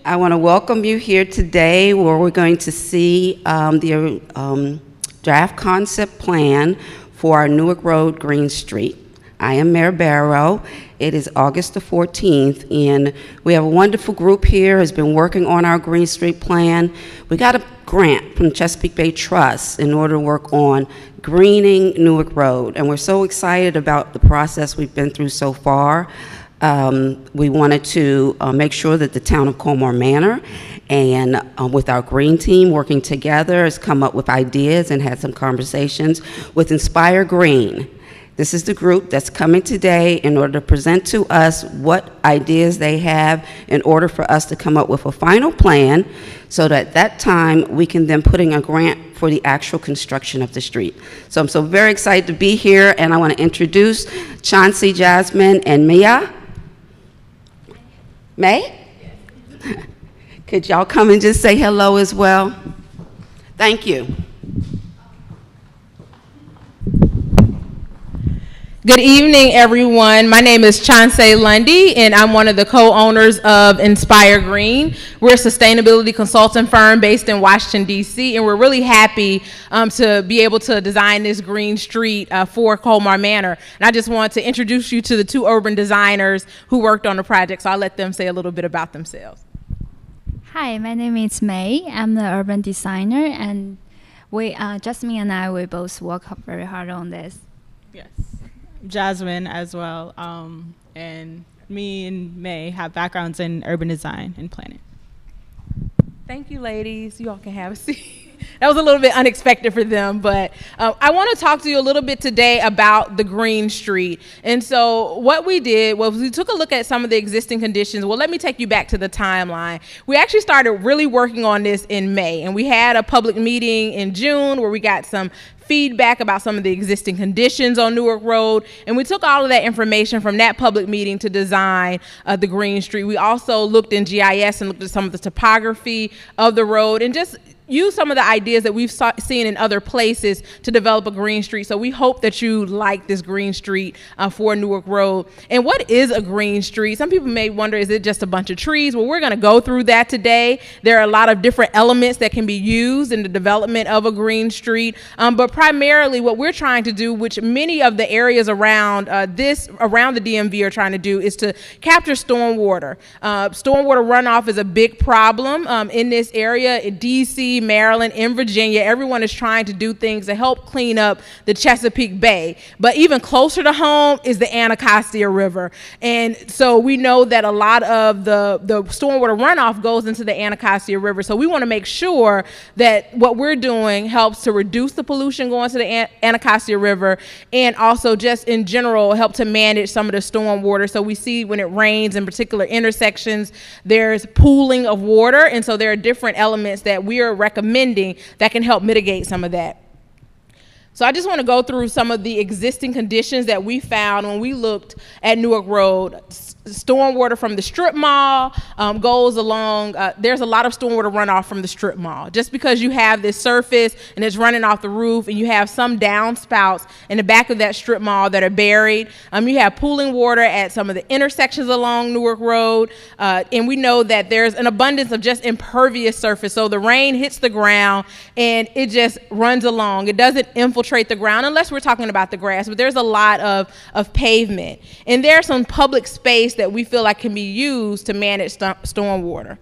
I want to welcome you here today where we're going to see the draft concept plan for our Newark Road Green Street. I am Mayor Barrow. It is August the 14th, and we have a wonderful group here who's been working on our Green Street plan. We got a grant from Chesapeake Bay Trust in order to work on greening Newark Road, and we're so excited about the process we've been through so far. We wanted to make sure that the town of Colmore Manor and with our green team working together has come up with ideas and had some conversations with Inspire Green. This is the group that's coming today in order to present to us what ideas they have in order for us to come up with a final plan so that at that time we can then put in a grant for the actual construction of the street. So I'm so very excited to be here, and I want to introduce Chauncey, Jasmine, and Mia. May? Could y'all come and just say hello as well? Thank you. Good evening, everyone. My name is Chauncey Lundy, and I'm one of the co-owners of Inspire Green. We're a sustainability consulting firm based in Washington, D.C., and we're really happy to be able to design this green street for Colmore Manor. And I just want to introduce you to the two urban designers who worked on the project, so I'll let them say a little bit about themselves. Hi, my name is May. I'm the urban designer, and Jasmine and I, we both work very hard on this. Yes. Jasmine as well, and me and May have backgrounds in urban design and planning. Thank you, ladies. You all can have a seat. That was a little bit unexpected for them, but I want to talk to you a little bit today about the Green Street. And so what we did was we took a look at some of the existing conditions. Well, let me take you back to the timeline. We actually started really working on this in May, and we had a public meeting in June where we got some feedback about some of the existing conditions on Newark Road, and we took all of that information from that public meeting to design the Green Street. We also looked in GIS and looked at some of the topography of the road and just use some of the ideas that we've seen in other places to develop a green street. So we hope that you like this green street for Newark Road. And what is a green street? Some people may wonder, is it just a bunch of trees? Well, we're going to go through that today. There are a lot of different elements that can be used in the development of a green street. But primarily what we're trying to do, which many of the areas around the DMV are trying to do, is to capture stormwater. Stormwater runoff is a big problem in this area. In DC, Maryland, in Virginia, everyone is trying to do things to help clean up the Chesapeake Bay. But even closer to home is the Anacostia River. And so we know that a lot of the stormwater runoff goes into the Anacostia River. So we want to make sure that what we're doing helps to reduce the pollution going to the Anacostia River, and also just in general help to manage some of the stormwater. So we see when it rains in particular intersections, there's pooling of water. And so there are different elements that we are recommending that can help mitigate some of that. So I just want to go through some of the existing conditions that we found when we looked at Newark Road. Stormwater from the strip mall goes along. There's a lot of stormwater runoff from the strip mall. Just because you have this surface and it's running off the roof, and you have some downspouts in the back of that strip mall that are buried. You have pooling water at some of the intersections along Newark Road, and we know that there's an abundance of just impervious surface. So the rain hits the ground and it just runs along. It doesn't infiltrate the ground unless we're talking about the grass, but there's a lot of pavement. And there's some public space that we feel like can be used to manage stormwater.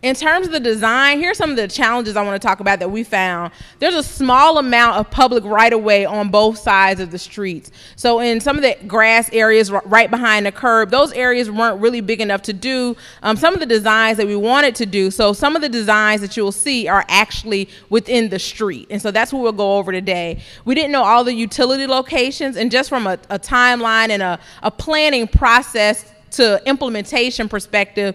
In terms of the design, here's some of the challenges I want to talk about that we found. There's a small amount of public right-of-way on both sides of the streets. So in some of the grass areas right behind the curb, those areas weren't really big enough to do some of the designs that we wanted to do. So some of the designs that you'll see are actually within the street. And so that's what we'll go over today. We didn't know all the utility locations, and just from a timeline and a planning process to implementation perspective,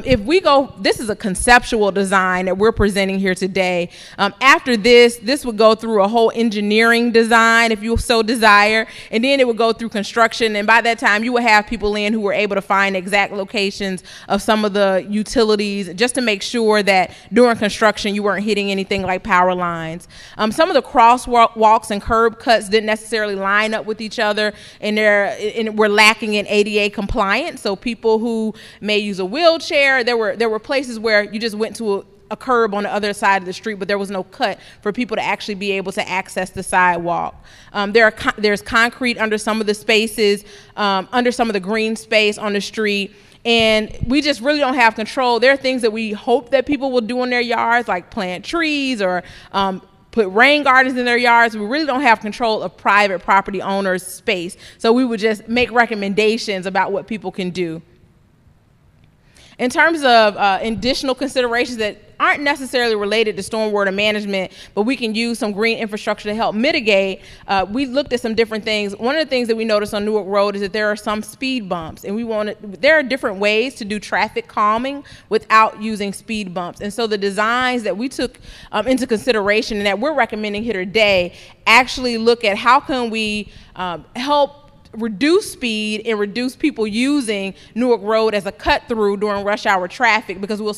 if we go, this is a conceptual design that we're presenting here today. After this would go through a whole engineering design if you so desire, and then it would go through construction, and by that time you would have people in who were able to find exact locations of some of the utilities, just to make sure that during construction you weren't hitting anything like power lines. Some of the crosswalks and curb cuts didn't necessarily line up with each other, and we're lacking in ADA compliance. So people who may use a wheelchair, there were places where you just went to a curb on the other side of the street, but there was no cut for people to actually be able to access the sidewalk. There's concrete under some of the spaces, under some of the green space on the street, and we just really don't have control. There are things that we hope that people will do in their yards, like plant trees or put rain gardens in their yards. We really don't have control of private property owners' space, so we would just make recommendations about what people can do. In terms of additional considerations that aren't necessarily related to stormwater management, but we can use some green infrastructure to help mitigate, we looked at some different things. One of the things that we noticed on Newark Road is that there are some speed bumps, and there are different ways to do traffic calming without using speed bumps. And so the designs that we took into consideration and that we're recommending here today actually look at how can we help reduce speed and reduce people using Newark Road as a cut through during rush hour traffic, because we'll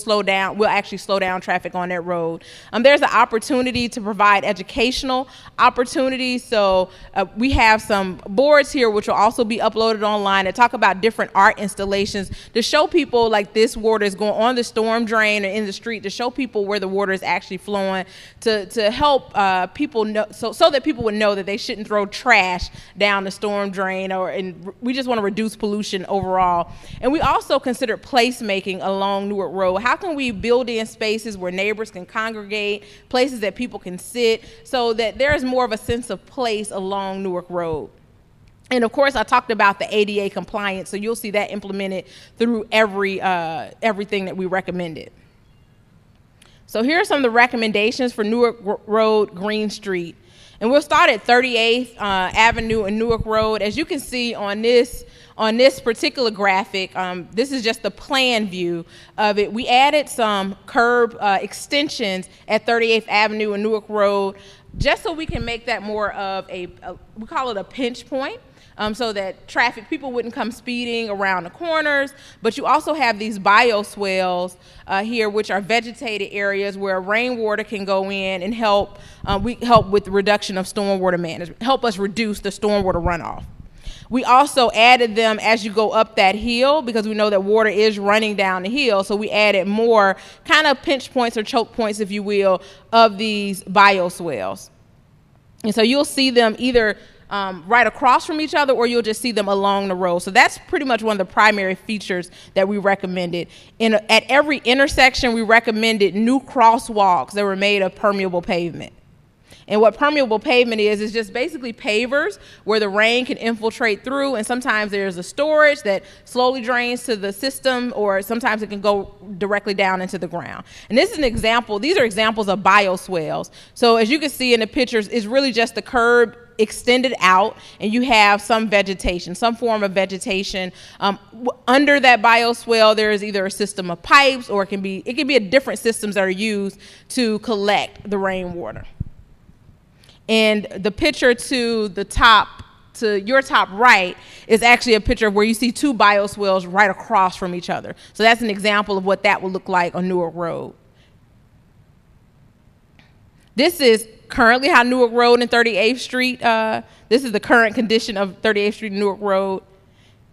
actually slow down traffic on that road. There's an opportunity to provide educational opportunities. So we have some boards here which will also be uploaded online that talk about different art installations to show people, like, this water is going on the storm drain or in the street, to show people where the water is actually flowing, to help people know, so that people would know that they shouldn't throw trash down the storm drain, and we just want to reduce pollution overall. And we also considered placemaking along Newark Road. How can we build in spaces where neighbors can congregate, places that people can sit, so that there's more of a sense of place along Newark Road? And of course, I talked about the ADA compliance, so you'll see that implemented through everything that we recommended. So here are some of the recommendations for Newark Road, Green Street. And we'll start at 38th Avenue and Newark Road. As you can see on this particular graphic, this is just the plan view of it. We added some curb extensions at 38th Avenue and Newark Road, just so we can make that more of we call it a pinch point. So that people wouldn't come speeding around the corners. But you also have these bioswales here, which are vegetated areas where rainwater can go in and help with the reduction of stormwater management, help us reduce the stormwater runoff. We also added them as you go up that hill, because we know that water is running down the hill. So we added more kind of pinch points or choke points, if you will, of these bioswales. And so you'll see them either right across from each other, or you'll just see them along the road. So that's pretty much one of the primary features that we recommended. At every intersection, we recommended new crosswalks that were made of permeable pavement. And what permeable pavement is just basically pavers where the rain can infiltrate through, and sometimes there's a storage that slowly drains to the system, or sometimes it can go directly down into the ground. And this is an example. These are examples of bioswales. So as you can see in the pictures, it's really just the curb extended out, and you have some vegetation, some form of vegetation. Under that bioswale, there is either a system of pipes, or it can be different systems that are used to collect the rainwater. And the picture to your top right is actually a picture of where you see two bioswales right across from each other. So that's an example of what that would look like on Newark Road. This is currently how Newark Road and 38th Street, this is the current condition of 38th Street and Newark Road.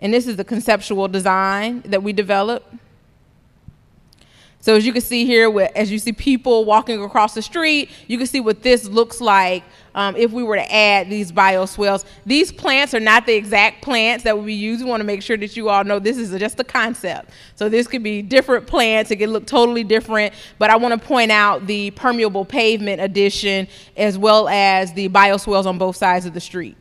And this is the conceptual design that we developed. So as you can see here, as you see people walking across the street, you can see what this looks like if we were to add these bioswales. These plants are not the exact plants that we use. We want to make sure that you all know this is just a concept. So this could be different plants. It could look totally different. But I want to point out the permeable pavement addition, as well as the bioswales on both sides of the street.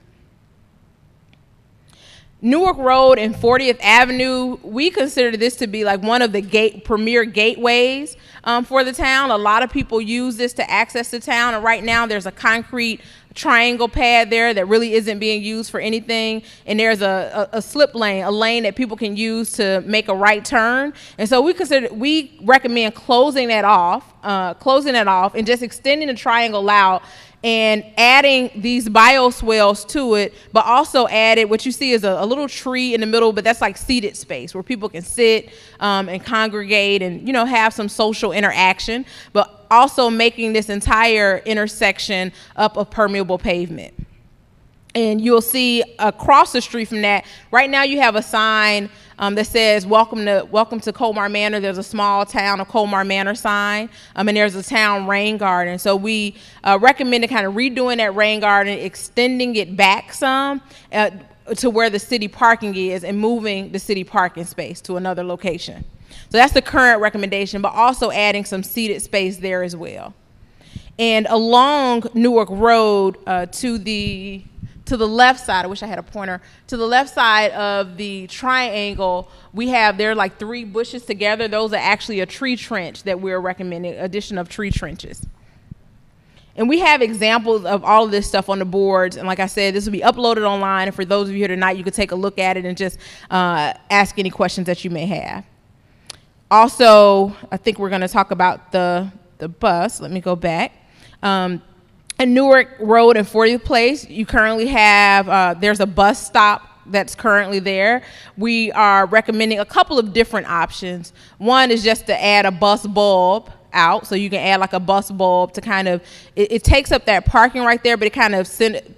Newark Road and 40th Avenue, we consider this to be like one of the premier gateways for the town. A lot of people use this to access the town, and right now there's a concrete triangle pad there that really isn't being used for anything, and there's a slip lane, a lane that people can use to make a right turn. And so we recommend closing that off and just extending the triangle out and adding these bioswales to it, but also added what you see is a little tree in the middle, but that's like seated space where people can sit and congregate and, have some social interaction, but also making this entire intersection up of permeable pavement. And you'll see across the street from that, right now you have a sign that says welcome to Colmar Manor. There's a small town of Colmar Manor sign, and there's a town rain garden. So we recommended kind of redoing that rain garden, extending it back some to where the city parking is, and moving the city parking space to another location. So that's the current recommendation, but also adding some seated space there as well. And along Newark Road to the left side, I wish I had a pointer, to the left side of the triangle, there are like 3 bushes together. Those are actually a tree trench that we're recommending, addition of tree trenches. And we have examples of all of this stuff on the boards. And like I said, this will be uploaded online. And for those of you here tonight, you can take a look at it and just ask any questions that you may have. Also, I think we're going to talk about the bus. Let me go back. At Newark Road and 40th Place, you currently have, there's a bus stop that's currently there. We are recommending a couple of different options. One is just to add a bus bulb out, so you can add like a bus bulb to kind of, it takes up that parking right there, but it kind of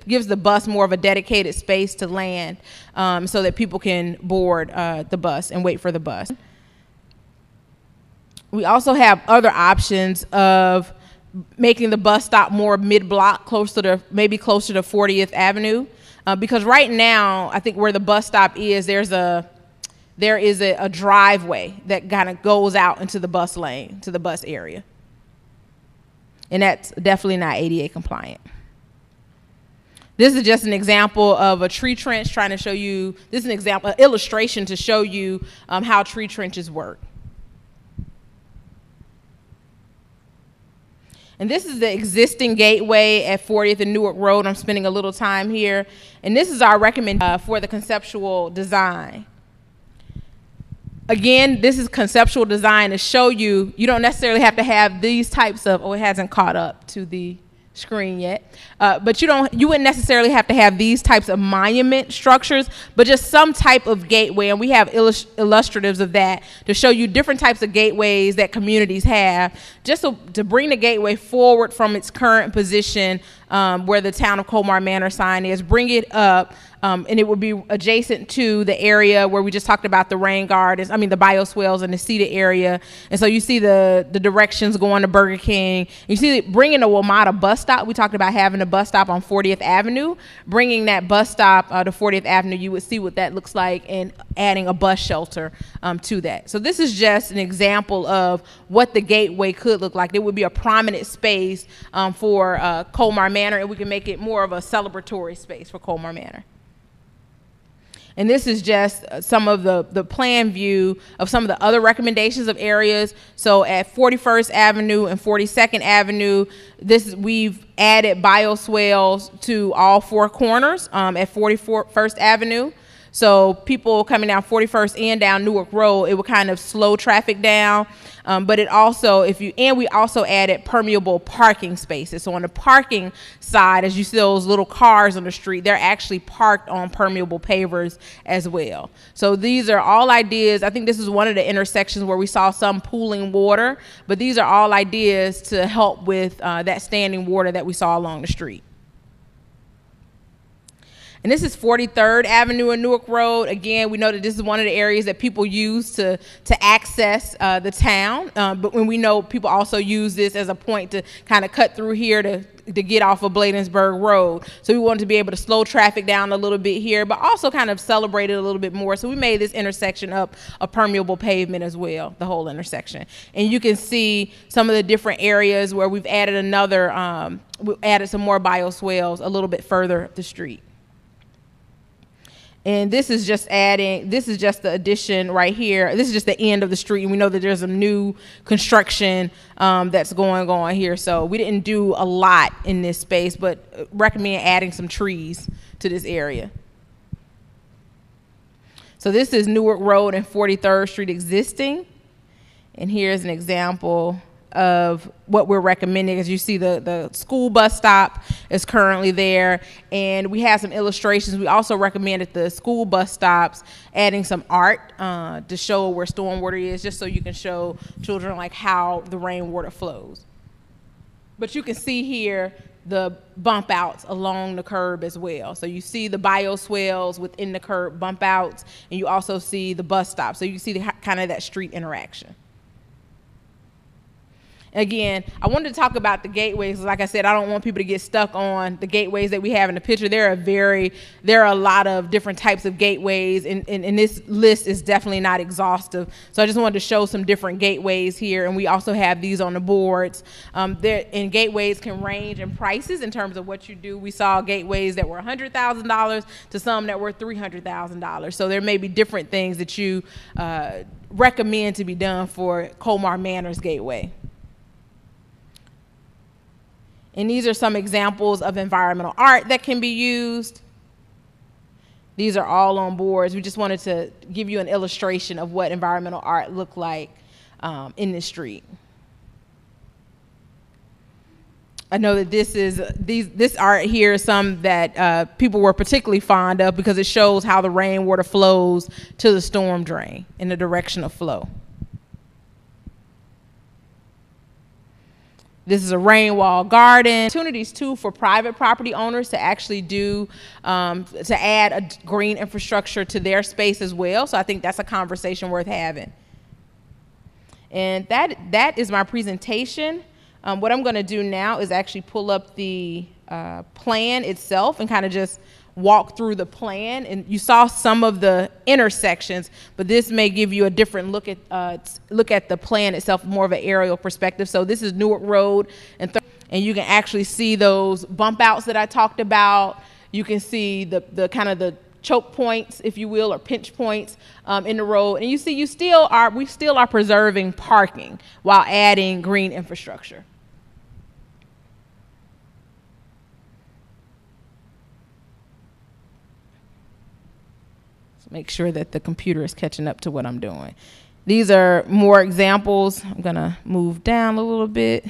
gives the bus more of a dedicated space to land, so that people can board the bus and wait for the bus. We also have other options of making the bus stop more mid-block, maybe closer to 40th Avenue, because right now, I think where the bus stop is, there is a driveway that kind of goes out into the bus lane, to the bus area. And that's definitely not ADA compliant. This is just an example of a tree trench trying to show you, this is an example, an illustration to show you how tree trenches work. And this is the existing gateway at 40th and Newark Road. I'm spending a little time here. And this is our recommendation for the conceptual design. Again, this is conceptual design to show you, you don't necessarily have to have these types of, it hasn't caught up to the screen yet, but you wouldn't necessarily have to have these types of monument structures, but just some type of gateway. And we have illustratives of that to show you different types of gateways that communities have, just to bring the gateway forward from its current position, where the town of Colmar Manor sign is, bring it up, and it would be adjacent to the area where we just talked about the rain gardens, the bioswales and the seated area. And so you see the directions going to Burger King. You see bringing the WMATA bus stop. We talked about having a bus stop on 40th Avenue. Bringing that bus stop to 40th Avenue, you would see what that looks like, and adding a bus shelter to that. So this is just an example of what the gateway could look like. It would be a prominent space for Colmar Manor, and we can make it more of a celebratory space for Colmar Manor. And this is just some of the plan view of some of the other recommendations of areas. So at 41st Avenue and 42nd Avenue, we've added bioswales to all 4 corners at 41st Avenue. So people coming down 41st and down Newark Road, it would kind of slow traffic down. But it also, we also added permeable parking spaces. So on the parking side, as you see those little cars on the street, they're actually parked on permeable pavers as well. So these are all ideas. I think this is one of the intersections where we saw some pooling water, but these are all ideas to help with that standing water that we saw along the street. And this is 43rd Avenue and Newark Road. Again, we know that this is one of the areas that people use to access the town. But when we know people also use this as a point to kind of cut through here to get off of Bladensburg Road. So we wanted to be able to slow traffic down a little bit here, but also kind of celebrate it a little bit more. So we made this intersection up a permeable pavement as well, the whole intersection. And you can see some of the different areas where we've added we added some more bioswales a little bit further up the street. And this is just the addition right here. This is just the end of the street. And we know that there's a new construction that's going on here. So we didn't do a lot in this space, but recommend adding some trees to this area. So this is Newark Road and 43rd Street existing. And here's an example of what we're recommending. As you see, the school bus stop is currently there, and we have some illustrations. We also recommended the school bus stops adding some art to show where stormwater is, just so you can show children like how the rainwater flows. But you can see here the bump outs along the curb as well. So you see the bioswales within the curb bump outs, and you also see the bus stop. So you see the kind of that street interaction. Again, I wanted to talk about the gateways. Like I said, I don't want people to get stuck on the gateways that we have in the picture. There are a lot of different types of gateways, and this list is definitely not exhaustive. So I just wanted to show some different gateways here, and we also have these on the boards. And gateways can range in prices in terms of what you do. We saw gateways that were $100,000 to some that were $300,000. So there may be different things that you recommend to be done for Colmar Manor's gateway. And these are some examples of environmental art that can be used. These are all on boards. We just wanted to give you an illustration of what environmental art looked like in the street. I know that this art here is some that people were particularly fond of because it shows how the rainwater flows to the storm drain in the direction of flow. This is a rain wall garden. Opportunities too for private property owners to actually do, to add a green infrastructure to their space as well. So I think that's a conversation worth having. And that is my presentation. What I'm gonna do now is actually pull up the plan itself and kind of just walk through the plan. And you saw some of the intersections, but this may give you a different look at the plan itself, more of an aerial perspective. So this is Newark Road, and you can actually see those bump outs that I talked about. You can see the kind of the choke points, if you will, or pinch points in the road. And you see we still are preserving parking while adding green infrastructure. Make sure that the computer is catching up to what I'm doing. These are more examples. I'm gonna move down a little bit.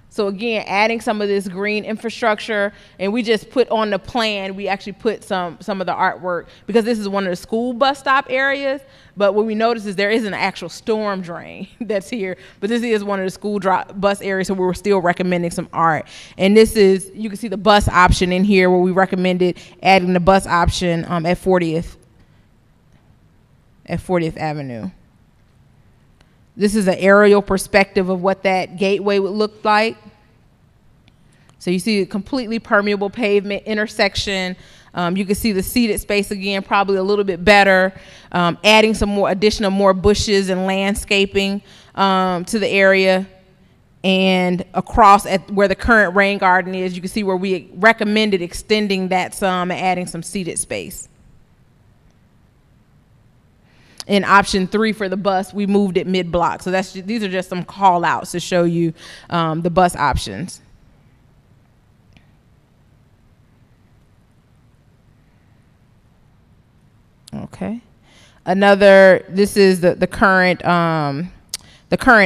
So again, adding some of this green infrastructure, and we just put on the plan, we actually put some of the artwork because this is one of the school bus stop areas. But what we notice is there isn't an actual storm drain that's here, but this is one of the school bus areas, so we're still recommending some art. And this is, you can see the bus option in here where we recommended adding the bus option at 40th Avenue. This is an aerial perspective of what that gateway would look like. So you see a completely permeable pavement intersection. You can see the seated space again, probably a little bit better. Adding some more bushes and landscaping to the area. And across at where the current rain garden is, you can see where we recommended extending that some and adding some seated space. In option 3 for the bus, we moved it mid-block. So these are just some call outs to show you the bus options. Okay. This is the current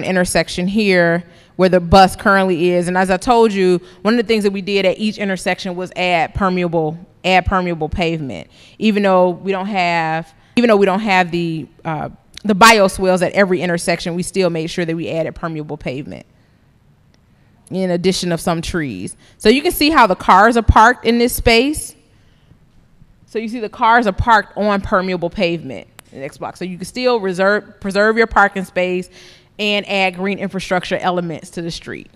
intersection here where the bus currently is. And as I told you, one of the things that we did at each intersection was add permeable pavement. Even though we don't have the bioswales at every intersection, we still made sure that we added permeable pavement in addition of some trees. So you can see how the cars are parked in this space. So you see the cars are parked on permeable pavement in the next block. So you can still preserve your parking space and add green infrastructure elements to the street.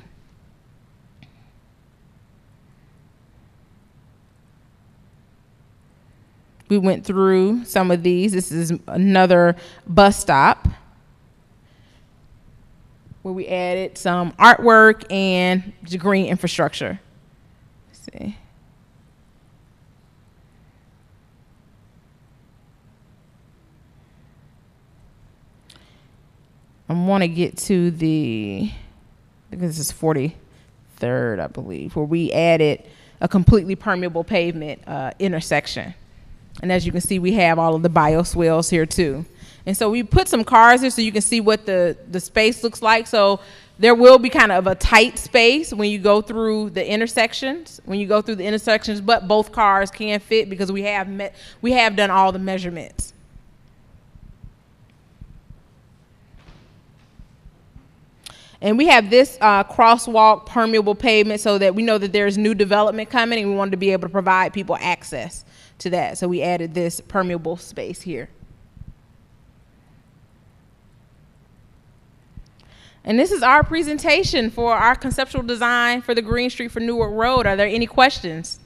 We went through some of these. This is another bus stop where we added some artwork and green infrastructure. Let's see. I want to get to because this is 43rd, I believe, where we added a completely permeable pavement intersection. And as you can see, we have all of the bioswales here too. And so we put some cars here so you can see what the space looks like. So there will be kind of a tight space when you go through the intersections, but both cars can fit because we have done all the measurements. And we have this crosswalk permeable pavement so that we know that there's new development coming, and we wanted to be able to provide people access to that. So we added this permeable space here. And this is our presentation for our conceptual design for the Green Street for Newark Road. Are there any questions?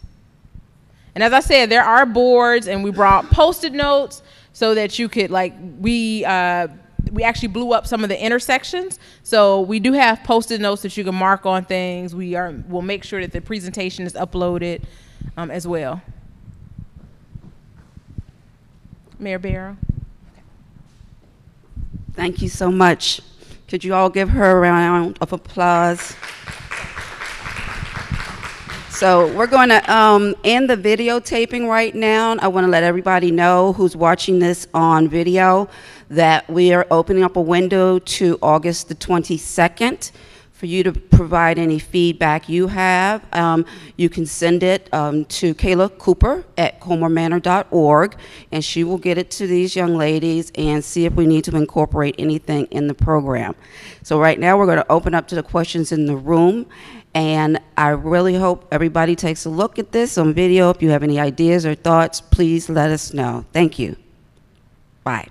And as I said, there are boards, and we brought Post-it notes so that you could, like, we actually blew up some of the intersections. So we do have Post-it notes that you can mark on things. We'll make sure that the presentation is uploaded as well. Mayor Barrow. Thank you so much. Could you all give her a round of applause? So we're going to end the videotaping right now. I want to let everybody know who's watching this on video that we are opening up a window to August the 22nd for you to provide any feedback you have. You can send it to Kayla Cooper at comermanor.org, and she will get it to these young ladies and see if we need to incorporate anything in the program. So right now we're going to open up to the questions in the room, and I really hope everybody takes a look at this on video. If you have any ideas or thoughts, please let us know. Thank you. Bye.